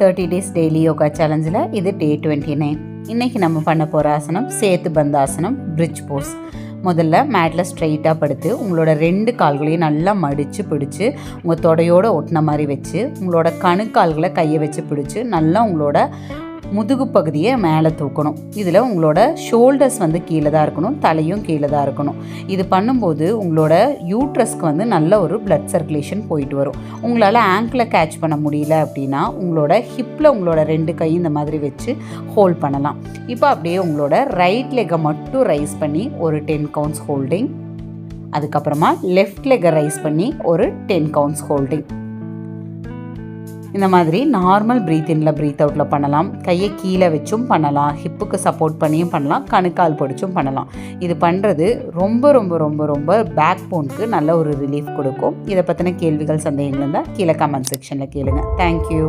30 days daily yoga சேலஞ்சில் இது டே 29. இன்றைக்கி நம்ம பண்ண போகிற ஆசனம் சேத்து பந்தாசனம், பிரிட்ஜ் போஸ். முதல்ல மேட்டில் ஸ்ட்ரைட்டாக படுத்து உங்களோட 2 கால்களையும் நல்லா மடித்து பிடிச்சி உங்கள் தொடையோடு ஒட்டின மாதிரி வச்சு உங்களோட கணுக்கால்களை கையை வச்சு பிடிச்சி நல்லா உங்களோட முதுகு பகுதியை மேலே தூக்கணும். இதில் உங்களோட ஷோல்டர்ஸ் கீழே தான் இருக்கணும், தலையும் கீழே தான் இருக்கணும். இது பண்ணும்போது உங்களோட யூட்ரஸ்க்கு நல்ல ஒரு பிளட் சர்க்குலேஷன் போயிட்டு வரும். உங்களால் ஆங்கிளை கேட்ச் பண்ண முடியல அப்படின்னா உங்களோட ஹிப்பில் உங்களோட 2 கை இந்த மாதிரி வச்சு ஹோல்ட் பண்ணலாம். இப்போ அப்படியே உங்களோட ரைட் லெக்கை மட்டும் ரைஸ் பண்ணி ஒரு 10 கவுண்ட்ஸ் ஹோல்டிங், அதுக்கப்புறமா லெஃப்ட் லெக்கை ரைஸ் பண்ணி ஒரு 10 கவுண்ட்ஸ் ஹோல்டிங். இந்த மாதிரி நார்மல் ப்ரீத் இன்ல ப்ரீத் அவுட்டில் பண்ணலாம். கையை கீழே வச்சும் பண்ணலாம், ஹிப்புக்கு சப்போர்ட் பண்ணியும் பண்ணலாம், கணுக்கால் பிடிச்சும் பண்ணலாம். இது பண்ணுறது ரொம்ப ரொம்ப ரொம்ப ரொம்ப பேக் போனுக்கு நல்ல ஒரு ரிலீஃப் கொடுக்கும். இதை பற்றின கேள்விகள் சந்தேகங்கள் இருந்தால் கீழே கமெண்ட் செக்ஷனில் கேளுங்க. தேங்க்யூ.